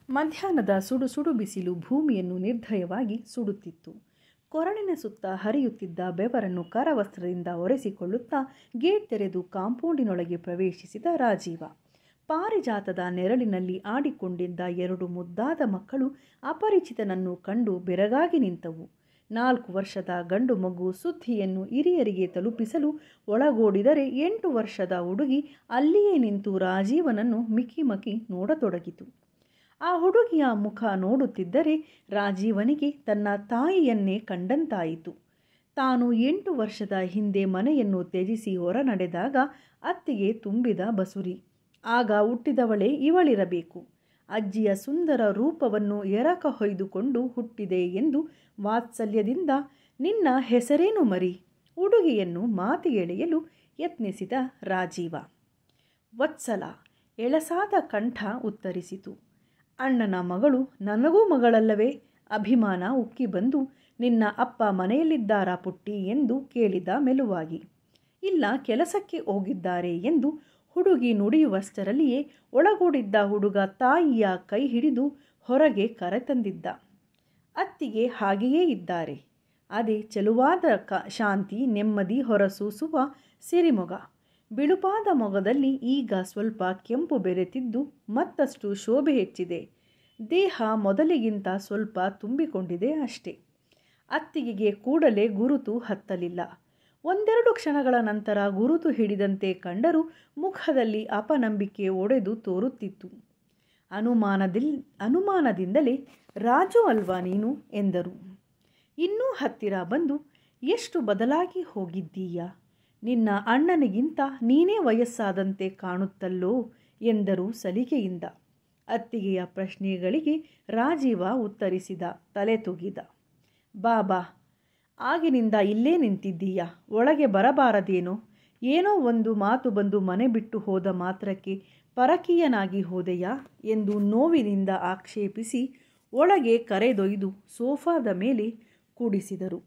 ಮಧ್ಯಾಹ್ನದ ಸುಡು ಸುಡು ಬಿಸಿಲು ಭೂಮಿಯನ್ನು ನಿರ್ದಯವಾಗಿ ಸುಡುತ್ತಿತ್ತು. ಕೊರಳಿನ ಸುತ್ತ ಹರಿಯುತ್ತಿದ್ದ ಬೆವರನ್ನು ಕರವಸ್ತ್ರದಿಂದ ಒರೆಸಿಕೊಳ್ಳುತ್ತಾ ಗೇಟ್ ತೆರೆದು ಕಾಂಪೌಂಡಿನೊಳಗೆ ಪ್ರವೇಶಿಸಿದ ರಾಜೀವ. ಪಾರಿಜಾತದ ನೆರಳಿನಲ್ಲಿ ಆಡಿಕೊಂಡಿದ್ದ 2 ಮುದ್ದಾದ ಮಕ್ಕಳು ಅಪರಿಚಿತನನ್ನು ಕಂಡು ಬೆರಗಾಗಿ ನಿಂತವು. 4 ವರ್ಷದ ಗಂಡು ಮಗು ಸುದ್ದಿಯನ್ನು ಹಿರಿಯರಿಗೆ ತಲುಪಿಸಲು ಒಳಗೋಡಿದರೆ 8 ವರ್ಷದ ಹುಡುಗಿ ಅಲ್ಲಿಯೇ ನಿಂತು ರಾಜೀವನನ್ನು ಮಿಕ್ಕಿ ನೋಡತೊಡಗಿತು. ಆ ಹುಡುಗಿಯ ಮುಖ ನೋಡುತ್ತಿದ್ದರೆ ರಾಜೀವನಿಗೆ ತನ್ನ ತಾಯಿಯನ್ನೇ ಕಂಡಂತಾಯಿತು. ತಾನು 8 ವರ್ಷದ ಹಿಂದೆ ಮನೆಯನ್ನು ತ್ಯಜಿಸಿ ಹೊರ ನಡೆದಾಗ ಅತ್ತಿಗೆ ತುಂಬಿದ ಬಸುರಿ. ಆಗ ಹುಟ್ಟಿದವಳೇ ಇವಳಿರಬೇಕು. ಅಜ್ಜಿಯ ಸುಂದರ ರೂಪವನ್ನು ಎರಕ ಹೊಯ್ದುಕೊಂಡು ಹುಟ್ಟಿದೆ ಎಂದು ವಾತ್ಸಲ್ಯದಿಂದ "ನಿನ್ನ ಹೆಸರೇನು ಮರಿ?" ಹುಡುಗಿಯನ್ನು ಮಾತಿಗೆಳೆಯಲು ಯತ್ನಿಸಿದ ರಾಜೀವ. "ವತ್ಸಲ" ಎಳಸಾದ ಕಂಠ ಉತ್ತರಿಸಿತು. "ಅಣ್ಣನ ಮಗಳು ನನಗೂ ಮಗಳಲ್ಲವೇ?" ಅಭಿಮಾನ ಉಕ್ಕಿ ಬಂದು "ನಿನ್ನ ಅಪ್ಪ ಮನೆಯಲ್ಲಿದ್ದಾರಾ ಪುಟ್ಟಿ?" ಎಂದು ಕೇಳಿದ ಮೆಲುವಾಗಿ. "ಇಲ್ಲ, ಕೆಲಸಕ್ಕೆ ಹೋಗಿದ್ದಾರೆ" ಎಂದು ಹುಡುಗಿ ನುಡಿಯುವಷ್ಟರಲ್ಲಿಯೇ ಒಳಗೂಡಿದ್ದ ಹುಡುಗ ತಾಯಿಯ ಕೈ ಹಿಡಿದು ಹೊರಗೆ ಕರೆತಂದಿದ್ದ. ಅತ್ತಿಗೆ ಹಾಗೆಯೇ ಇದ್ದಾರೆ. ಅದೇ ಚೆಲುವಾದ ಶಾಂತಿ ನೆಮ್ಮದಿ ಹೊರಸೂಸುವ ಸಿರಿಮೊಗ. ಬಿಳುಪಾದ ಮೊಗದಲ್ಲಿ ಈಗ ಸ್ವಲ್ಪ ಕೆಂಪು ಬೆರೆತಿದ್ದು ಮತ್ತಷ್ಟು ಶೋಭೆ ಹೆಚ್ಚಿದೆ. ದೇಹ ಮೊದಲಿಗಿಂತ ಸ್ವಲ್ಪ ತುಂಬಿಕೊಂಡಿದೆ ಅಷ್ಟೇ. ಅತ್ತಿಗೆಗೆ ಕೂಡಲೇ ಗುರುತು ಹತ್ತಲಿಲ್ಲ. 1-2 ಕ್ಷಣಗಳ ನಂತರ ಗುರುತು ಹಿಡಿದಂತೆ ಕಂಡರೂ ಮುಖದಲ್ಲಿ ಅಪನಂಬಿಕೆ ಒಡೆದು ತೋರುತ್ತಿತ್ತು. ಅನುಮಾನದಿಂದಲೇ "ರಾಜು ಅಲ್ವಾ ನೀನು?" ಎಂದರು. ಇನ್ನೂ ಹತ್ತಿರ ಬಂದು "ಎಷ್ಟು ಬದಲಾಗಿ ಹೋಗಿದ್ದೀಯ? ನಿನ್ನ ಅಣ್ಣನಿಗಿಂತ ನೀನೇ ವಯಸ್ಸಾದಂತೆ ಕಾಣುತ್ತಲ್ಲೋ?" ಎಂದರು ಸಲಿಗೆಯಿಂದ. ಅತ್ತಿಗೆಯ ಪ್ರಶ್ನೆಗಳಿಗೆ ರಾಜೀವ ಉತ್ತರಿಸಿದ, ತಲೆ ತೂಗಿದ. "ಬಾಬಾ, ಆಗಿನಿಂದ ಇಲ್ಲೇ ನಿಂತಿದ್ದೀಯ, ಒಳಗೆ ಬರಬಾರದೇನೋ? ಏನೋ ಒಂದು ಮಾತು ಬಂದು ಮನೆ ಬಿಟ್ಟು ಹೋದ ಮಾತ್ರಕ್ಕೆ ಪರಕೀಯನಾಗಿ ಹೋದೆಯಾ?" ಎಂದು ನೋವಿನಿಂದ ಆಕ್ಷೇಪಿಸಿ ಒಳಗೆ ಕರೆದೊಯ್ದು ಸೋಫಾದ ಮೇಲೆ ಕೂಡಿಸಿದರು.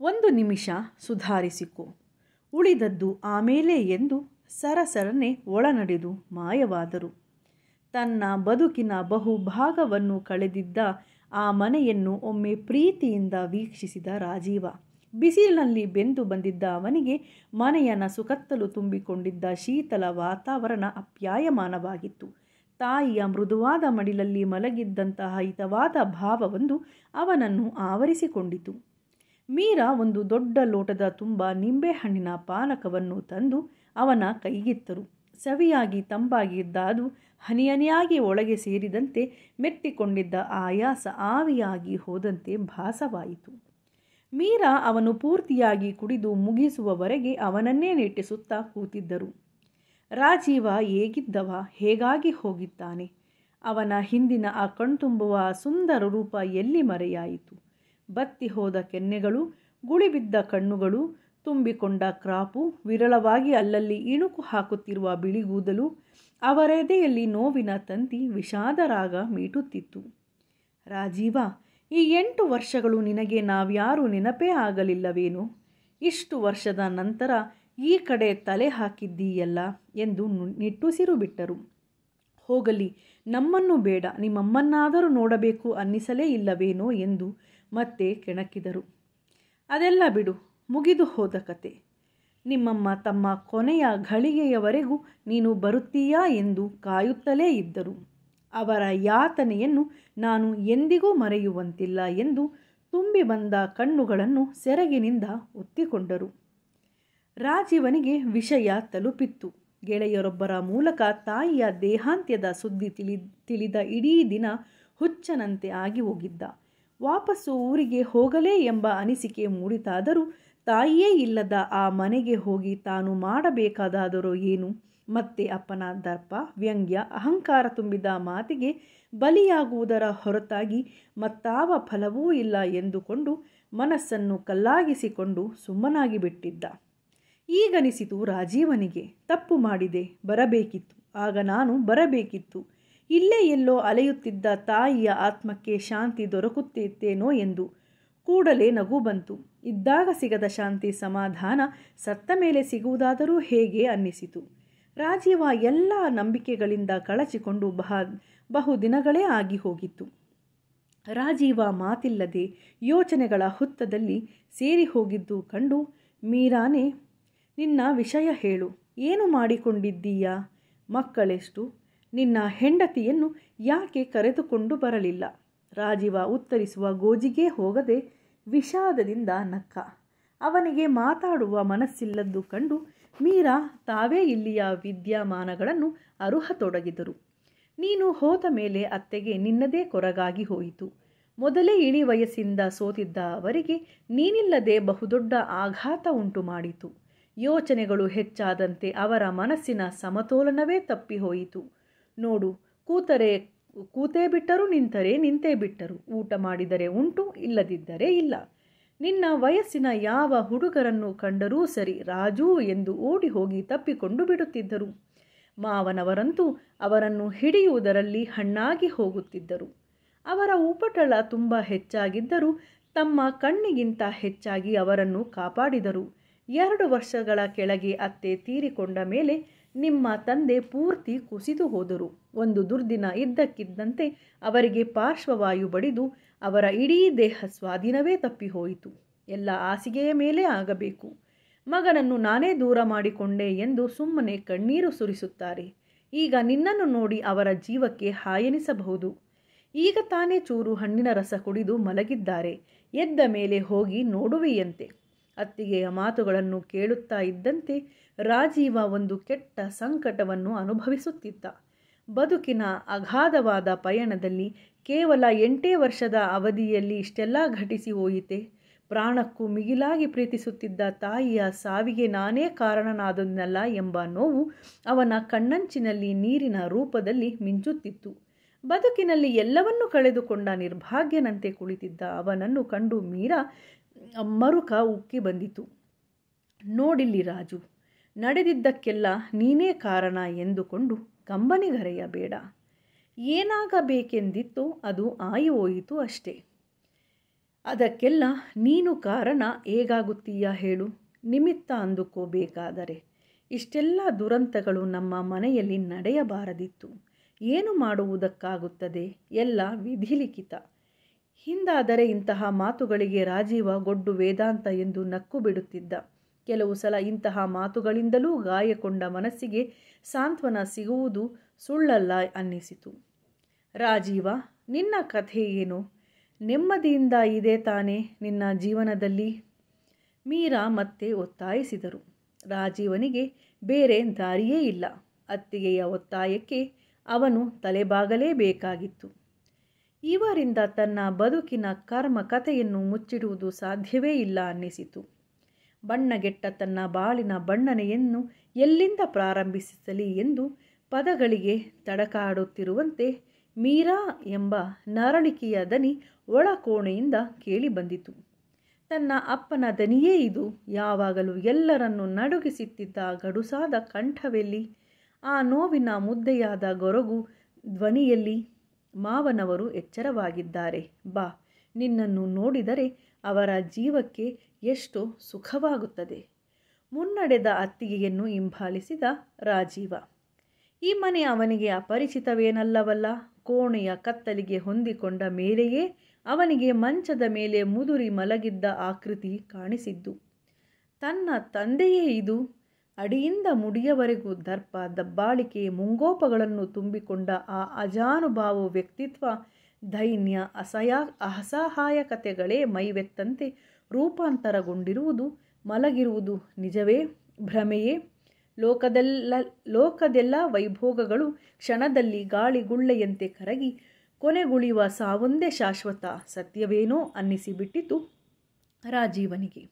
"1 ನಿಮಿಷ ಸುಧಾರಿಸಿಕೊ, ಉಳಿದದ್ದು ಆಮೇಲೆ" ಎಂದು ಸರಸರನೆ ಒಳನಡೆದು ಮಾಯವಾದರು. ತನ್ನ ಬದುಕಿನ ಬಹುಭಾಗವನ್ನು ಕಳೆದಿದ್ದ ಆ ಮನೆಯನ್ನು ಒಮ್ಮೆ ಪ್ರೀತಿಯಿಂದ ವೀಕ್ಷಿಸಿದ ರಾಜೀವ. ಬಿಸಿಲಿನಲ್ಲಿ ಬೆಂದು ಬಂದಿದ್ದ ಅವನಿಗೆ ಮನೆಯ ನಸುಕತ್ತಲು ತುಂಬಿಕೊಂಡಿದ್ದ ಶೀತಲ ವಾತಾವರಣ ಅಪ್ಯಾಯಮಾನವಾಗಿತ್ತು. ತಾಯಿಯ ಮೃದುವಾದ ಮಡಿಲಲ್ಲಿ ಮಲಗಿದ್ದಂತಹ ಹಿತವಾದ ಭಾವವೊಂದು ಅವನನ್ನು ಆವರಿಸಿಕೊಂಡಿತು. ಮೀರಾ ಒಂದು ದೊಡ್ಡ ಲೋಟದ ತುಂಬ ನಿಂಬೆಹಣ್ಣಿನ ಪಾನಕವನ್ನು ತಂದು ಅವನ ಕೈಗಿತ್ತರು. ಸವಿಯಾಗಿ ತಂಪಾಗಿದ್ದ ಅದು ಹನಿಹನಿಯಾಗಿ ಒಳಗೆ ಸೇರಿದಂತೆ ಮೆತ್ತಿಕೊಂಡಿದ್ದ ಆಯಾಸ ಆವಿಯಾಗಿ ಹೋದಂತೆ ಭಾಸವಾಯಿತು. ಮೀರಾ ಅವನು ಪೂರ್ತಿಯಾಗಿ ಕುಡಿದು ಮುಗಿಸುವವರೆಗೆ ಅವನನ್ನೇ ನೆಟ್ಟಿಸುತ್ತಾ ಕೂತಿದ್ದರು. ರಾಜೀವ ಹೇಗಿದ್ದವ, ಹೇಗಾಗಿ ಹೋಗಿದ್ದಾನೆ? ಅವನ ಹಿಂದಿನ ಆ ಕಣ್ತುಂಬುವ ಸುಂದರ ರೂಪ ಎಲ್ಲಿ ಮರೆಯಾಯಿತು? ಬತ್ತಿ ಹೋದ ಕೆನ್ನೆಗಳು, ಗುಳಿಬಿದ್ದ ಕಣ್ಣುಗಳು, ತುಂಬಿಕೊಂಡ ಕ್ರಾಪು, ವಿರಳವಾಗಿ ಅಲ್ಲಲ್ಲಿ ಇಣುಕು ಹಾಕುತ್ತಿರುವ ಬಿಳಿಗೂದಲು, ಅವರೆದೆಯಲ್ಲಿ ನೋವಿನ ತಂತಿ ವಿಷಾದರಾಗ ಮೀಟುತ್ತಿತ್ತು. "ರಾಜೀವ, ಈ 8 ವರ್ಷಗಳು ನಿನಗೆ ನಾವ್ಯಾರೂ ನೆನಪೇ ಆಗಲಿಲ್ಲವೇನೋ? ಇಷ್ಟು ವರ್ಷದ ನಂತರ ಈ ಕಡೆ ತಲೆ ಹಾಕಿದ್ದೀಯಲ್ಲ" ಎಂದು ನಿಟ್ಟುಸಿರು ಬಿಟ್ಟರು. "ಹೋಗಲಿ, ನಮ್ಮನ್ನು ಬೇಡ, ನಿಮ್ಮಮ್ಮನ್ನಾದರೂ ನೋಡಬೇಕು ಅನ್ನಿಸಲೇ ಇಲ್ಲವೇನೋ?" ಎಂದು ಮತ್ತೆ ಕೆಣಕಿದರು. "ಅದೆಲ್ಲ ಬಿಡು, ಮುಗಿದು ಹೋದ ಕತೆ. ನಿಮ್ಮಮ್ಮ ತಮ್ಮ ಕೊನೆಯ ಘಳಿಗೆಯವರೆಗೂ ನೀನು ಬರುತ್ತೀಯಾ ಎಂದು ಕಾಯುತ್ತಲೇ ಇದ್ದರು. ಅವರ ಯಾತನೆಯನ್ನು ನಾನು ಎಂದಿಗೂ ಮರೆಯುವಂತಿಲ್ಲ" ಎಂದು ತುಂಬಿ ಬಂದ ಕಣ್ಣುಗಳನ್ನು ಸೆರಗಿನಿಂದ ಒತ್ತಿಕೊಂಡರು. ರಾಜೀವನಿಗೆ ವಿಷಯ ತಲುಪಿತ್ತು. ಗೆಳೆಯರೊಬ್ಬರ ಮೂಲಕ ತಾಯಿಯ ದೇಹಾಂತ್ಯದ ಸುದ್ದಿ ತಿಳಿದ ಇಡೀ ದಿನ ಹುಚ್ಚನಂತೆ ಆಗಿ ಹೋಗಿದ್ದ. ವಾಪಸ್ಸು ಊರಿಗೆ ಹೋಗಲೇ ಎಂಬ ಅನಿಸಿಕೆ ಮೂಡಿತಾದರೂ ತಾಯಿಯೇ ಇಲ್ಲದ ಆ ಮನೆಗೆ ಹೋಗಿ ತಾನು ಮಾಡಬೇಕಾದಾದರೂ ಏನು? ಮತ್ತೆ ಅಪ್ಪನ ದರ್ಪ, ವ್ಯಂಗ್ಯ, ಅಹಂಕಾರ ತುಂಬಿದ ಮಾತಿಗೆ ಬಲಿಯಾಗುವುದರ ಹೊರತಾಗಿ ಮತ್ತಾವ ಫಲವೂ ಇಲ್ಲ ಎಂದುಕೊಂಡು ಮನಸ್ಸನ್ನು ಕಲ್ಲಾಗಿಸಿಕೊಂಡು ಸುಮ್ಮನಾಗಿ ಬಿಟ್ಟಿದ್ದ. ಈಗನಿಸಿತು ರಾಜೀವನಿಗೆ, ತಪ್ಪು ಮಾಡಿದೆ, ಬರಬೇಕಿತ್ತು, ಆಗ ನಾನು ಬರಬೇಕಿತ್ತು. ಇಲ್ಲೇ ಎಲ್ಲೋ ಅಲೆಯುತ್ತಿದ್ದ ತಾಯಿಯ ಆತ್ಮಕ್ಕೆ ಶಾಂತಿ ದೊರಕುತ್ತಿತ್ತೇನೋ ಎಂದು. ಕೂಡಲೇ ನಗು ಬಂತು. ಇದ್ದಾಗ ಸಿಗದ ಶಾಂತಿ ಸಮಾಧಾನ ಸತ್ತ ಮೇಲೆ ಸಿಗುವುದಾದರೂ ಹೇಗೆ ಅನ್ನಿಸಿತು. ರಾಜೀವ ಎಲ್ಲ ನಂಬಿಕೆಗಳಿಂದ ಕಳಚಿಕೊಂಡು ಬಹುದಿನಗಳೇ ಆಗಿ ಹೋಗಿತ್ತು. ರಾಜೀವ ಮಾತಿಲ್ಲದೆ ಯೋಚನೆಗಳ ಹುತ್ತದಲ್ಲಿ ಸೇರಿ ಹೋಗಿದ್ದು ಕಂಡು ಮೀರಾನೇ, ನಿನ್ನ ವಿಷಯ ಹೇಳು, ಏನು ಮಾಡಿಕೊಂಡಿದ್ದೀಯಾ? ಮಕ್ಕಳೆಷ್ಟು? ನಿನ್ನ ಹೆಂಡತಿಯನ್ನು ಯಾಕೆ ಕರೆದುಕೊಂಡು ಬರಲಿಲ್ಲ? ರಾಜೀವ ಉತ್ತರಿಸುವ ಗೋಜಿಗೆ ಹೋಗದೆ ವಿಷಾದದಿಂದ ನಕ್ಕ. ಅವನಿಗೆ ಮಾತಾಡುವ ಮನಸ್ಸಿಲ್ಲದ್ದು ಕಂಡು ಮೀರಾ ತಾವೇ ಇಲ್ಲಿಯ ವಿದ್ಯಮಾನಗಳನ್ನು ಅರುಹತೊಡಗಿದರು. ನೀನು ಹೋದ ಮೇಲೆ ಅತ್ತೆಗೆ ನಿನ್ನದೇ ಕೊರಗಾಗಿ ಹೋಯಿತು. ಮೊದಲೇ ಇಳಿ ವಯಸ್ಸಿಂದ ಸೋತಿದ್ದ ಅವರಿಗೆ ನೀನಿಲ್ಲದೆ ಬಹುದೊಡ್ಡ ಆಘಾತ ಉಂಟು ಮಾಡಿತು. ಯೋಚನೆಗಳು ಹೆಚ್ಚಾದಂತೆ ಅವರ ಮನಸ್ಸಿನ ಸಮತೋಲನವೇ ತಪ್ಪಿ ಹೋಯಿತು. ನೋಡು, ಕೂತೇ ಬಿಟ್ಟರು, ನಿಂತರೆ ನಿಂತೇ ಬಿಟ್ಟರು, ಊಟ ಮಾಡಿದರೆ ಉಂಟು, ಇಲ್ಲದಿದ್ದರೆ ಇಲ್ಲ. ನಿನ್ನ ವಯಸ್ಸಿನ ಯಾವ ಹುಡುಗರನ್ನು ಕಂಡರೂ ಸರಿ, ರಾಜು ಎಂದು ಓಡಿ ಹೋಗಿ ತಪ್ಪಿಕೊಂಡು ಬಿಡುತ್ತಿದ್ದರು. ಮಾವನವರಂತೂ ಅವರನ್ನು ಹಿಡಿಯುವುದರಲ್ಲಿ ಹಣ್ಣಾಗಿ ಹೋಗುತ್ತಿದ್ದರು. ಅವರ ಉಪಟಳ ತುಂಬ ಹೆಚ್ಚಾಗಿದ್ದರೂ ತಮ್ಮ ಕಣ್ಣಿಗಿಂತ ಹೆಚ್ಚಾಗಿ ಅವರನ್ನು ಕಾಪಾಡಿದರು. 2 ವರ್ಷಗಳ ಕೆಳಗೆ ಅತ್ತೆ ತೀರಿಕೊಂಡ ಮೇಲೆ ನಿಮ್ಮ ತಂದೆ ಪೂರ್ತಿ ಕುಸಿದು ಹೋದರು. ಒಂದು ದುರ್ದಿನ ಇದ್ದಕ್ಕಿದ್ದಂತೆ ಅವರಿಗೆ ಪಾರ್ಶ್ವವಾಯು ಬಡಿದು ಅವರ ಇಡೀ ದೇಹ ಸ್ವಾಧೀನವೇ ತಪ್ಪಿ ಹೋಯಿತು. ಎಲ್ಲ ಹಾಸಿಗೆಯ ಮೇಲೆ ಆಗಬೇಕು. ಮಗನನ್ನು ನಾನೇ ದೂರ ಮಾಡಿಕೊಂಡೆ ಎಂದು ಸುಮ್ಮನೆ ಕಣ್ಣೀರು ಸುರಿಸುತ್ತಾರೆ. ಈಗ ನಿನ್ನನ್ನು ನೋಡಿ ಅವರ ಜೀವಕ್ಕೆ ಹಾಯೆನಿಸಬಹುದು. ಈಗ ತಾನೇ ಚೂರು ಹಣ್ಣಿನ ರಸ ಕುಡಿದು ಮಲಗಿದ್ದಾರೆ. ಎದ್ದ ಮೇಲೆ ಹೋಗಿ ನೋಡುವೆಯಂತೆ. ಅತ್ತಿಗೆಯ ಮಾತುಗಳನ್ನು ಕೇಳುತ್ತಾ ಇದ್ದಂತೆ ರಾಜೀವ ಒಂದು ಕೆಟ್ಟ ಸಂಕಟವನ್ನು ಅನುಭವಿಸುತ್ತಿದ್ದ. ಬದುಕಿನ ಅಗಾಧವಾದ ಪಯಣದಲ್ಲಿ ಕೇವಲ 8 ವರ್ಷದ ಅವಧಿಯಲ್ಲಿ ಇಷ್ಟೆಲ್ಲ ಘಟಿಸಿ ಹೋಯಿತೆ. ಪ್ರಾಣಕ್ಕೂ ಮಿಗಿಲಾಗಿ ಪ್ರೀತಿಸುತ್ತಿದ್ದ ತಾಯಿಯ ಸಾವಿಗೆ ನಾನೇ ಕಾರಣನಾದನಲ್ಲ ಎಂಬ ನೋವು ಅವನ ಕಣ್ಣಂಚಿನಲ್ಲಿ ನೀರಿನ ರೂಪದಲ್ಲಿ ಮಿಂಚುತ್ತಿತ್ತು. ಬದುಕಿನಲ್ಲಿ ಎಲ್ಲವನ್ನೂ ಕಳೆದುಕೊಂಡ ನಿರ್ಭಾಗ್ಯನಂತೆ ಕುಳಿತಿದ್ದ ಅವನನ್ನು ಕಂಡು ಮೀರಾ ಮರುಕ ಉಕ್ಕಿ ಬಂದಿತು. ನೋಡಿಲ್ಲಿ ರಾಜು, ನಡೆದಿದ್ದಕ್ಕೆಲ್ಲ ನೀನೇ ಕಾರಣ ಎಂದುಕೊಂಡು ಕಂಬನಿಗರೆಯಬೇಡ. ಏನಾಗಬೇಕೆಂದಿತ್ತೋ ಅದು ಆಗಿ ಹೋಯಿತು ಅಷ್ಟೇ. ಅದಕ್ಕೆಲ್ಲ ನೀನು ಕಾರಣ ಹೇಗಾಗುತ್ತೀಯ ಹೇಳು? ನಿಮಿತ್ತ ಅಂದುಕೋಬೇಕಾದರೆ ಇಷ್ಟೆಲ್ಲ ದುರಂತಗಳು ನಮ್ಮ ಮನೆಯಲ್ಲಿ ನಡೆಯಬಾರದಿತ್ತು. ಏನು ಮಾಡುವುದಕ್ಕಾಗುತ್ತದೆ? ಎಲ್ಲ ವಿಧಿಲಿಖಿತ. ಹಿಂದಾದರೆ ಇಂತಹ ಮಾತುಗಳಿಗೆ ರಾಜೀವ ಗೊಡ್ಡು ವೇದಾಂತ ಎಂದು ನಕ್ಕು ಬಿಡುತ್ತಿದ್ದ. ಕೆಲವು ಸಲ ಇಂತಹ ಮಾತುಗಳಿಂದಲೂ ಗಾಯಗೊಂಡ ಮನಸ್ಸಿಗೆ ಸಾಂತ್ವನ ಸಿಗುವುದು ಸುಳ್ಳಲ್ಲ ಅನ್ನಿಸಿತು. ರಾಜೀವ, ನಿನ್ನ ಕಥೆ ಏನು? ನೆಮ್ಮದಿಯಿಂದ ಇದೆ ತಾನೇ ನಿನ್ನ ಜೀವನದಲ್ಲಿ? ಮೀರಾ ಮತ್ತೆ ಒತ್ತಾಯಿಸಿದರು. ರಾಜೀವನಿಗೆ ಬೇರೆ ದಾರಿಯೇ ಇಲ್ಲ. ಅತ್ತಿಗೆಯ ಒತ್ತಾಯಕ್ಕೆ ಅವನು ತಲೆಬಾಗಲೇಬೇಕಾಗಿತ್ತು. ಇವರಿಂದ ತನ್ನ ಬದುಕಿನ ಕರ್ಮ ಕಥೆಯನ್ನು ಮುಚ್ಚಿಡುವುದು ಸಾಧ್ಯವೇ ಇಲ್ಲ ಅನ್ನಿಸಿತು. ಬಣ್ಣಗೆಟ್ಟ ತನ್ನ ಬಾಳಿನ ಬಣ್ಣನೆಯನ್ನು ಎಲ್ಲಿಂದ ಪ್ರಾರಂಭಿಸಲಿ ಎಂದು ಪದಗಳಿಗೆ ತಡಕಾಡುತ್ತಿರುವಂತೆ ಮೀರಾ ಎಂಬ ನರಳಿಕೆಯ ದನಿ ಒಳಕೋಣೆಯಿಂದ ಕೇಳಿಬಂದಿತು. ತನ್ನ ಅಪ್ಪನ ದನಿಯೇ ಇದು. ಯಾವಾಗಲೂ ಎಲ್ಲರನ್ನೂ ನಡುಗಿಸುತ್ತಿದ್ದ ಗಡುಸಾದ ಕಂಠವೆಲ್ಲಿ? ಆ ನೋವಿನ ಮುದ್ದೆಯಾದ ಗೊರಗು ಧ್ವನಿಯಲ್ಲಿ? ಮಾವನವರು ಎಚ್ಚರವಾಗಿದ್ದಾರೆ. ಬಾ, ನಿನ್ನನ್ನು ನೋಡಿದರೆ ಅವರ ಜೀವಕ್ಕೆ ಎಷ್ಟು ಸುಖವಾಗುತ್ತದೆ. ಮುನ್ನಡೆದ ಅತ್ತಿಗೆಯನ್ನು ಹಿಂಬಾಲಿಸಿದ ರಾಜೀವ. ಈ ಮನೆ ಅವನಿಗೆ ಅಪರಿಚಿತವೇನಲ್ಲವಲ್ಲ. ಕೋಣೆಯ ಕತ್ತಲಿಗೆ ಹೊಂದಿಕೊಂಡ ಮೇಲೆಯೇ ಅವನಿಗೆ ಮಂಚದ ಮೇಲೆ ಮುದುರಿ ಮಲಗಿದ್ದ ಆಕೃತಿ ಕಾಣಿಸಿದ್ದು. ತನ್ನ ತಂದೆಯೇ ಇದು. ಅಡಿಯಿಂದ ಮುಡಿಯವರೆಗೂ ದರ್ಪ, ದಬ್ಬಾಳಿಕೆ, ಮುಂಗೋಪಗಳನ್ನು ತುಂಬಿಕೊಂಡ ಆ ಅಜಾನುಭಾವ ವ್ಯಕ್ತಿತ್ವ, ದೈನ್ಯ, ಅಸಹಾಯಕತೆಗಳೇ ಮೈವೆತ್ತಂತೆ ರೂಪಾಂತರಗೊಂಡಿರುವುದು, ಮಲಗಿರುವುದು ನಿಜವೇ? ಭ್ರಮೆಯೇ? ಲೋಕದೆಲ್ಲ ವೈಭೋಗಗಳು ಕ್ಷಣದಲ್ಲಿ ಗಾಳಿಗುಳ್ಳೆಯಂತೆ ಕರಗಿ ಕೊನೆಗುಳಿಯುವ ಸಾವೊಂದೇ ಶಾಶ್ವತ ಸತ್ಯವೇನೋ ಅನ್ನಿಸಿಬಿಟ್ಟಿತು ರಾಜೀವನಿಗೆ.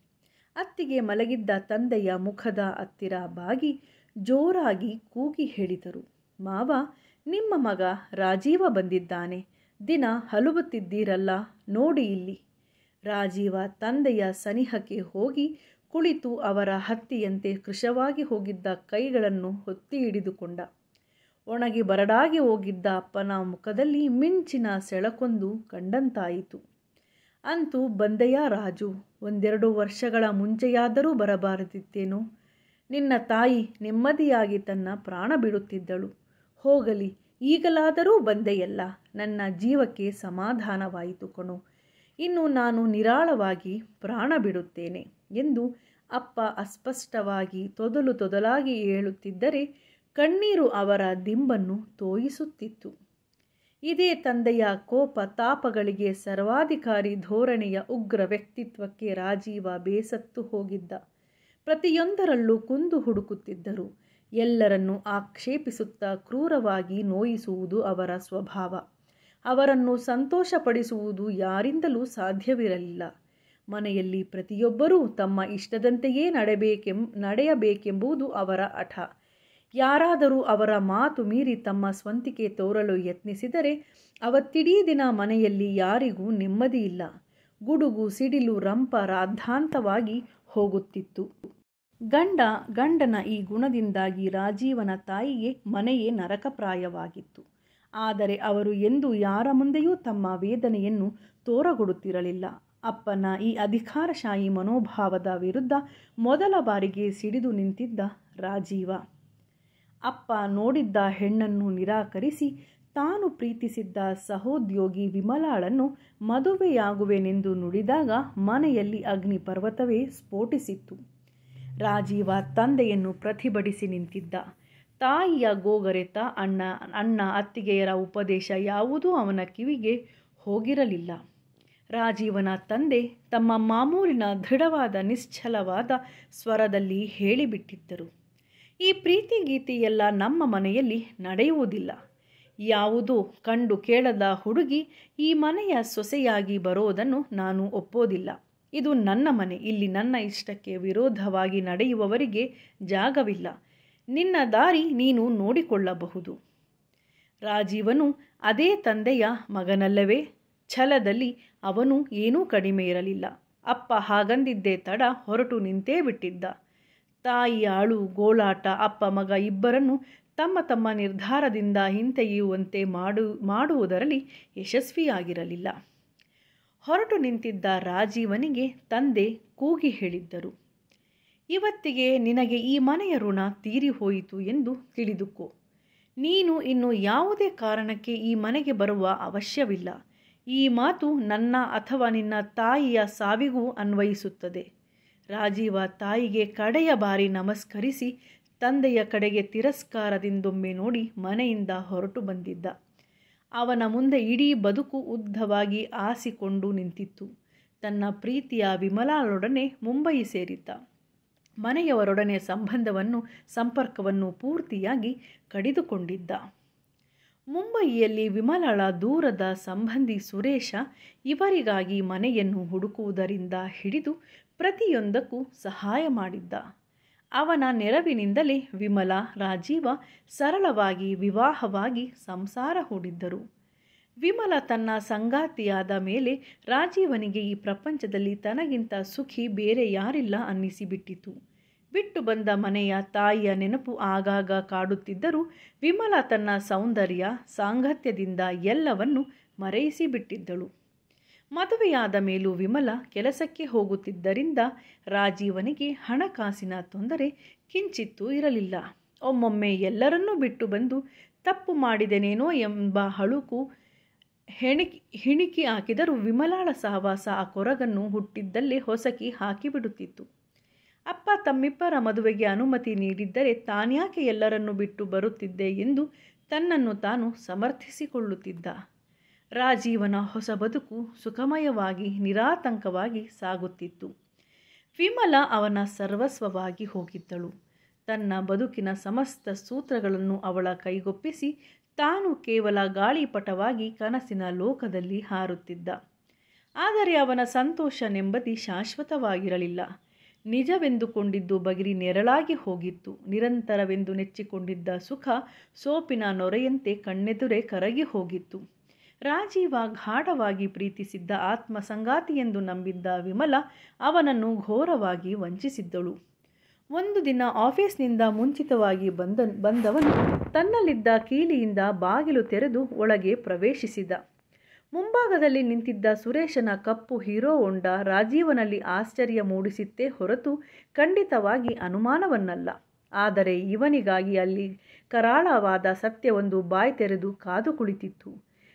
ಅತ್ತಿಗೆ ಮಲಗಿದ್ದ ತಂದೆಯ ಮುಖದ ಹತ್ತಿರ ಬಾಗಿ ಜೋರಾಗಿ ಕೂಗಿ ಹೇಳಿದರು. ಮಾವ, ನಿಮ್ಮ ಮಗ ರಾಜೀವ ಬಂದಿದ್ದಾನೆ. ದಿನ ಹಲುಬುತ್ತಿದ್ದೀರಲ್ಲ, ನೋಡಿ ಇಲ್ಲಿ. ರಾಜೀವ ತಂದೆಯ ಸನಿಹಕ್ಕೆ ಹೋಗಿ ಕುಳಿತು ಅವರ ಹತ್ತಿಯಂತೆ ಕೃಶವಾಗಿ ಹೋಗಿದ್ದ ಕೈಗಳನ್ನು ಹೊತ್ತಿ ಹಿಡಿದುಕೊಂಡ. ಒಣಗಿ ಬರಡಾಗಿ ಹೋಗಿದ್ದ ಅಪ್ಪನ ಮುಖದಲ್ಲಿ ಮಿಂಚಿನ ಸೆಳಕೊಂದು ಕಂಡಂತಾಯಿತು. ಅಂತೂ ಬಂದೆಯಾ ರಾಜು? 1-2 ವರ್ಷಗಳ ಮುಂಚೆಯಾದರೂ ಬರಬಾರದಿತ್ತೇನೋ? ನಿನ್ನ ತಾಯಿ ನೆಮ್ಮದಿಯಾಗಿ ತನ್ನ ಪ್ರಾಣ ಬಿಡುತ್ತಿದ್ದಳು. ಹೋಗಲಿ, ಈಗಲಾದರೂ ಬಂದೆಯಲ್ಲ, ನನ್ನ ಜೀವಕ್ಕೆ ಸಮಾಧಾನವಾಯಿತು ಕಣೋ. ಇನ್ನು ನಾನು ನಿರಾಳವಾಗಿ ಪ್ರಾಣ ಬಿಡುತ್ತೇನೆ ಎಂದು ಅಪ್ಪ ಅಸ್ಪಷ್ಟವಾಗಿ ತೊದಲಾಗಿ ಹೇಳುತ್ತಿದ್ದರೆ ಕಣ್ಣೀರು ಅವರ ದಿಂಬನ್ನು ತೋಯಿಸುತ್ತಿತ್ತು. ಇದೇ ತಂದೆಯ ಕೋಪ ತಾಪಗಳಿಗೆ, ಸರ್ವಾಧಿಕಾರಿ ಧೋರಣೆಯ ಉಗ್ರ ವ್ಯಕ್ತಿತ್ವಕ್ಕೆ ರಾಜೀವ ಬೇಸತ್ತು ಹೋಗಿದ್ದ. ಪ್ರತಿಯೊಂದರಲ್ಲೂ ಕುಂದು ಹುಡುಕುತ್ತಿದ್ದರು. ಎಲ್ಲರನ್ನೂ ಆಕ್ಷೇಪಿಸುತ್ತಾ ಕ್ರೂರವಾಗಿ ನೋಯಿಸುವುದು ಅವರ ಸ್ವಭಾವ. ಅವರನ್ನು ಸಂತೋಷಪಡಿಸುವುದು ಯಾರಿಂದಲೂ ಸಾಧ್ಯವಿರಲಿಲ್ಲ. ಮನೆಯಲ್ಲಿ ಪ್ರತಿಯೊಬ್ಬರೂ ತಮ್ಮ ಇಷ್ಟದಂತೆಯೇ ನಡೆಯಬೇಕೆಂಬುದು ಅವರ ಹಠ. ಯಾರಾದರೂ ಅವರ ಮಾತು ಮೀರಿ ತಮ್ಮ ಸ್ವಂತಿಕೆ ತೋರಲು ಯತ್ನಿಸಿದರೆ ಅವತ್ತಿಡೀ ದಿನ ಮನೆಯಲ್ಲಿ ಯಾರಿಗೂ ನೆಮ್ಮದಿಯಿಲ್ಲ. ಗುಡುಗು ಸಿಡಿಲು ರಂಪ ರಾದ್ಧಾಂತವಾಗಿ ಹೋಗುತ್ತಿತ್ತು. ಗಂಡನ ಈ ಗುಣದಿಂದಾಗಿ ರಾಜೀವನ ತಾಯಿಗೆ ಮನೆಯೇ ನರಕಪ್ರಾಯವಾಗಿತ್ತು. ಆದರೆ ಅವರು ಎಂದೂ ಯಾರ ಮುಂದೆಯೂ ತಮ್ಮ ವೇದನೆಯನ್ನು ತೋರಗೊಡುತ್ತಿರಲಿಲ್ಲ. ಅಪ್ಪನ ಈ ಅಧಿಕಾರಶಾಹಿ ಮನೋಭಾವದ ವಿರುದ್ಧ ಮೊದಲ ಬಾರಿಗೆ ಸಿಡಿದು ನಿಂತಿದ್ದ ರಾಜೀವ. ಅಪ್ಪ ನೋಡಿದ್ದ ಹೆಣ್ಣನ್ನು ನಿರಾಕರಿಸಿ ತಾನು ಪ್ರೀತಿಸಿದ್ದ ಸಹೋದ್ಯೋಗಿ ವಿಮಲಾಳನ್ನು ಮದುವೆಯಾಗುವೆನೆಂದು ನುಡಿದಾಗ ಮನೆಯಲ್ಲಿ ಅಗ್ನಿಪರ್ವತವೇ ಸ್ಫೋಟಿಸಿತ್ತು. ರಾಜೀವ ತಂದೆಯನ್ನು ಪ್ರತಿಭಟಿಸಿ ನಿಂತಿದ್ದ. ತಾಯಿಯ ಗೋಗರೆತ, ಅಣ್ಣ ಅತ್ತಿಗೆಯರ ಉಪದೇಶ ಯಾವುದೂ ಅವನ ಕಿವಿಗೆ ಹೋಗಿರಲಿಲ್ಲ. ರಾಜೀವನ ತಂದೆ ತಮ್ಮ ಮಾಮೂಲಿನ ದೃಢವಾದ ನಿಶ್ಚಲವಾದ ಸ್ವರದಲ್ಲಿ ಹೇಳಿಬಿಟ್ಟಿದ್ದರು, ಈ ಪ್ರೀತಿ ಗೀತೆಯೆಲ್ಲ ನಮ್ಮ ಮನೆಯಲ್ಲಿ ನಡೆಯುವುದಿಲ್ಲ. ಯಾವುದೋ ಕಂಡು ಕೇಳದ ಹುಡುಗಿ ಈ ಮನೆಯ ಸೊಸೆಯಾಗಿ ಬರೋದನ್ನು ನಾನು ಒಪ್ಪೋದಿಲ್ಲ. ಇದು ನನ್ನ ಮನೆ. ಇಲ್ಲಿ ನನ್ನ ಇಷ್ಟಕ್ಕೆ ವಿರೋಧವಾಗಿ ನಡೆಯುವವರಿಗೆ ಜಾಗವಿಲ್ಲ. ನಿನ್ನ ದಾರಿ ನೀನು ನೋಡಿಕೊಳ್ಳಬಹುದು. ರಾಜೀವನು ಅದೇ ತಂದೆಯ ಮಗನಲ್ಲವೇ? ಛಲದಲ್ಲಿ ಅವನು ಏನೂ ಕಡಿಮೆ ಇರಲಿಲ್ಲ. ಅಪ್ಪ ಹಾಗಂದಿದ್ದೇ ತಡ ಹೊರಟು ನಿಂತೇ ಬಿಟ್ಟಿದ್ದ. ತಾಯಿಯ ಅಳು ಗೋಳಾಟ ಅಪ್ಪ ಮಗ ಇಬ್ಬರನ್ನು ತಮ್ಮ ತಮ್ಮ ನಿರ್ಧಾರದಿಂದ ಹಿಂತೆಗೆಯುವಂತೆ ಮಾಡುವುದರಲ್ಲಿ ಯಶಸ್ವಿಯಾಗಿರಲಿಲ್ಲ. ಹೊರಟು ನಿಂತಿದ್ದ ರಾಜೀವನಿಗೆ ತಂದೆ ಕೂಗಿ ಹೇಳಿದ್ದರು, ಇವತ್ತಿಗೆ ನಿನಗೆ ಈ ಮನೆಯ ಋಣ ತೀರಿ ಹೋಯಿತು ಎಂದು ತಿಳಿದುಕೋ. ನೀನು ಇನ್ನು ಯಾವುದೇ ಕಾರಣಕ್ಕೆ ಈ ಮನೆಗೆ ಬರುವ ಅವಶ್ಯವಿಲ್ಲ. ಈ ಮಾತು ನನ್ನ ಅಥವಾ ನಿನ್ನ ತಾಯಿಯ ಸಾವಿಗೂ ಅನ್ವಯಿಸುತ್ತದೆ. ರಾಜೀವ ತಾಯಿಗೆ ಕಡೆಯ ಬಾರಿ ನಮಸ್ಕರಿಸಿ ತಂದೆಯ ಕಡೆಗೆ ತಿರಸ್ಕಾರದಿಂದೊಮ್ಮೆ ನೋಡಿ ಮನೆಯಿಂದ ಹೊರಟು ಬಂದಿದ್ದ. ಅವನ ಮುಂದೆ ಇಡೀ ಬದುಕು ಉದ್ದವಾಗಿ ಆಸಿಕೊಂಡು ನಿಂತಿತ್ತು. ತನ್ನ ಪ್ರೀತಿಯ ವಿಮಲಾಳೊಡನೆ ಮುಂಬೈ ಸೇರಿದ್ದ. ಮನೆಯವರೊಡನೆ ಸಂಪರ್ಕವನ್ನು ಪೂರ್ತಿಯಾಗಿ ಕಡಿದುಕೊಂಡಿದ್ದ. ಮುಂಬಯಿಯಲ್ಲಿ ವಿಮಲಾಳ ದೂರದ ಸಂಬಂಧಿ ಸುರೇಶ ಇವರಿಗಾಗಿ ಮನೆಯನ್ನು ಹುಡುಕುವುದರಿಂದ ಹಿಡಿದು ಪ್ರತಿಯೊಂದಕ್ಕೂ ಸಹಾಯ ಮಾಡಿದ್ದ. ಅವನ ನೆರವಿನಿಂದಲೇ ವಿಮಲಾ ರಾಜೀವ ಸರಳವಾಗಿ ವಿವಾಹವಾಗಿ ಸಂಸಾರ ಹೂಡಿದ್ದರು. ವಿಮಲ ತನ್ನ ಸಂಗಾತಿಯಾದ ಮೇಲೆ ರಾಜೀವನಿಗೆ ಈ ಪ್ರಪಂಚದಲ್ಲಿ ತನಗಿಂತ ಸುಖಿ ಬೇರೆ ಯಾರಿಲ್ಲ ಅನ್ನಿಸಿಬಿಟ್ಟಿತು. ಬಿಟ್ಟು ಬಂದ ಮನೆಯ ತಾಯಿಯ ನೆನಪು ಆಗಾಗ ಕಾಡುತ್ತಿದ್ದರೂ ವಿಮಲ ತನ್ನ ಸೌಂದರ್ಯ ಸಾಂಗತ್ಯದಿಂದ ಎಲ್ಲವನ್ನು ಮರೆಯಿಸಿಬಿಟ್ಟಿದ್ದಳು. ಮದುವೆಯಾದ ಮೇಲೂ ವಿಮಲ ಕೆಲಸಕ್ಕೆ ಹೋಗುತ್ತಿದ್ದರಿಂದ ರಾಜೀವನಿಗೆ ಹಣಕಾಸಿನ ತೊಂದರೆ ಕಿಂಚಿತ್ತೂ ಇರಲಿಲ್ಲ. ಒಮ್ಮೊಮ್ಮೆ ಎಲ್ಲರನ್ನೂ ಬಿಟ್ಟು ಬಂದು ತಪ್ಪು ಮಾಡಿದೆನೇನೋ ಎಂಬ ಹಳುಕು ಹಿಣಿಕಿ ಹಾಕಿದರೂ ವಿಮಲಾಳ ಸಹವಾಸ ಆ ಕೊರಗನ್ನು ಹುಟ್ಟಿದ್ದಲ್ಲೇ ಹೊಸಕಿ ಹಾಕಿಬಿಡುತ್ತಿತ್ತು. ಅಪ್ಪ ತಮ್ಮಿಬ್ಬರ ಮದುವೆಗೆ ಅನುಮತಿ ನೀಡಿದ್ದರೆ ತಾನ್ಯಾಕೆ ಎಲ್ಲರನ್ನೂ ಬಿಟ್ಟು ಬರುತ್ತಿದ್ದೆ ಎಂದು ತನ್ನನ್ನು ತಾನು ಸಮರ್ಥಿಸಿಕೊಳ್ಳುತ್ತಿದ್ದ. ರಾಜೀವನ ಹೊಸ ಬದುಕು ಸುಖಮಯವಾಗಿ ನಿರಾತಂಕವಾಗಿ ಸಾಗುತ್ತಿತ್ತು. ವಿಮಲ ಅವನ ಸರ್ವಸ್ವವಾಗಿ ಹೋಗಿದ್ದಳು. ತನ್ನ ಬದುಕಿನ ಸಮಸ್ತ ಸೂತ್ರಗಳನ್ನು ಅವಳ ಕೈಗೊಪ್ಪಿಸಿ ತಾನು ಕೇವಲ ಗಾಳಿಪಟವಾಗಿ ಕನಸಿನ ಲೋಕದಲ್ಲಿ ಹಾರುತ್ತಿದ್ದ. ಆದರೆ ಅವನ ಸಂತೋಷ ನೆಮ್ಮದಿ ಶಾಶ್ವತವಾಗಿರಲಿಲ್ಲ. ನಿಜವೆಂದುಕೊಂಡಿದ್ದು ಬಗಿರಿ ನೆರಳಾಗಿ ಹೋಗಿತ್ತು. ನಿರಂತರವೆಂದು ನೆಚ್ಚಿಕೊಂಡಿದ್ದ ಸುಖ ಸೋಪಿನ ನೊರೆಯಂತೆ ಕಣ್ಣೆದುರೇ ಕರಗಿ ಹೋಗಿತ್ತು. ರಾಜೀವ ಗಾಢವಾಗಿ ಪ್ರೀತಿಸಿದ್ದ ಆತ್ಮ ಸಂಗಾತಿಯೆಂದು ನಂಬಿದ್ದ ವಿಮಲ ಅವನನ್ನು ಘೋರವಾಗಿ ವಂಚಿಸಿದ್ದಳು. ಒಂದು ದಿನ ಆಫೀಸ್ನಿಂದ ಮುಂಚಿತವಾಗಿ ಬಂದವನು ತನ್ನಲ್ಲಿದ್ದ ಕೀಲಿಯಿಂದ ಬಾಗಿಲು ತೆರೆದು ಒಳಗೆ ಪ್ರವೇಶಿಸಿದ. ಮುಂಭಾಗದಲ್ಲಿ ನಿಂತಿದ್ದ ಸುರೇಶನ ಕಪ್ಪು ಹೀರೋ ಹೊಂಡ ರಾಜೀವನಲ್ಲಿ ಆಶ್ಚರ್ಯ ಮೂಡಿಸಿತ್ತೇ ಹೊರತು ಖಂಡಿತವಾಗಿ ಅನುಮಾನವನ್ನಲ್ಲ. ಆದರೆ ಇವನಿಗಾಗಿ ಅಲ್ಲಿ ಕರಾಳವಾದ ಸತ್ಯವೊಂದು ಬಾಯಿ ತೆರೆದು ಕಾದು ಕುಳಿತಿತ್ತು.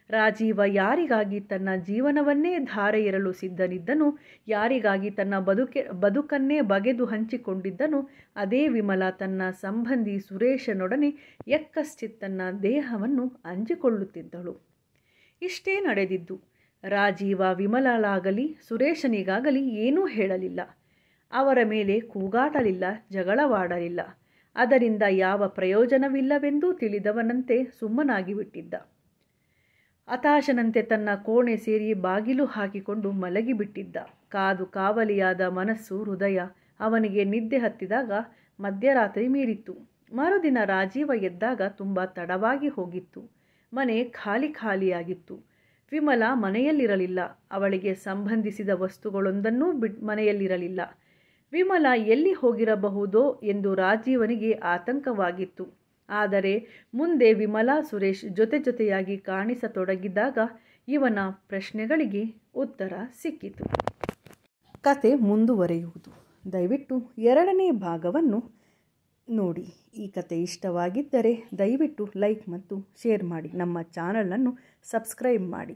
ರಾಜೀವ ಯಾರಿಗಾಗಿ ತನ್ನ ಜೀವನವನ್ನೇ ಧಾರೆ ಎರಲು ಸಿದ್ಧನಿದ್ದನು, ಯಾರಿಗಾಗಿ ತನ್ನ ಬದುಕನ್ನೇ ಬಗೆದು ಹಂಚಿಕೊಂಡಿದ್ದನು, ಅದೇ ವಿಮಲ ತನ್ನ ಸಂಬಂಧಿ ಸುರೇಶನೊಡನೆ ಯಕ್ಕಶ್ಚಿತ್ ತನ್ನ ದೇಹವನ್ನು ಹಂಚಿಕೊಳ್ಳುತ್ತಿದ್ದಳು. ಇಷ್ಟೇ ನಡೆದಿದ್ದು. ರಾಜೀವ ವಿಮಲಾಗಲಿ ಸುರೇಶನಿಗಾಗಲಿ ಏನೂ ಹೇಳಲಿಲ್ಲ. ಅವರ ಮೇಲೆ ಕೂಗಾಡಲಿಲ್ಲ, ಜಗಳವಾಡಲಿಲ್ಲ. ಅದರಿಂದ ಯಾವ ಪ್ರಯೋಜನವಿಲ್ಲವೆಂದೂ ತಿಳಿದವನಂತೆ ಸುಮ್ಮನಾಗಿ ಬಿಟ್ಟಿದ್ದ. ಹತಾಶನಂತೆ ತನ್ನ ಕೋಣೆ ಸೇರಿ ಬಾಗಿಲು ಹಾಕಿಕೊಂಡು ಮಲಗಿಬಿಟ್ಟಿದ್ದ. ಕಾದು ಕಾವಲಿಯಾದ ಮನಸ್ಸು, ಹೃದಯ ಅವನಿಗೆ ನಿದ್ದೆ ಹತ್ತಿದಾಗ ಮಧ್ಯರಾತ್ರಿ ಮೀರಿತ್ತು. ಮರುದಿನ ರಾಜೀವ ಎದ್ದಾಗ ತುಂಬ ತಡವಾಗಿ ಹೋಗಿತ್ತು. ಮನೆ ಖಾಲಿಯಾಗಿತ್ತು. ವಿಮಲ ಮನೆಯಲ್ಲಿರಲಿಲ್ಲ. ಅವಳಿಗೆ ಸಂಬಂಧಿಸಿದ ವಸ್ತುಗಳೊಂದನ್ನೂ ಮನೆಯಲ್ಲಿರಲಿಲ್ಲ. ವಿಮಲ ಎಲ್ಲಿ ಹೋಗಿರಬಹುದೋ ಎಂದು ರಾಜೀವನಿಗೆ ಆತಂಕವಾಗಿತ್ತು. ಆದರೆ ಮುಂದೆ ವಿಮಲಾ ಸುರೇಶ್ ಜೊತೆಯಾಗಿ ಕಾಣಿಸತೊಡಗಿದಾಗ ಇವನ ಪ್ರಶ್ನೆಗಳಿಗೆ ಉತ್ತರ ಸಿಕ್ಕಿತು. ಕತೆ ಮುಂದುವರೆಯುವುದು. ದಯವಿಟ್ಟು 2ನೇ ಭಾಗವನ್ನು ನೋಡಿ. ಈ ಕತೆ ಇಷ್ಟವಾಗಿದ್ದರೆ ದಯವಿಟ್ಟು ಲೈಕ್ ಮತ್ತು ಶೇರ್ ಮಾಡಿ. ನಮ್ಮ ಚಾನಲನ್ನು ಸಬ್ಸ್ಕ್ರೈಬ್ ಮಾಡಿ.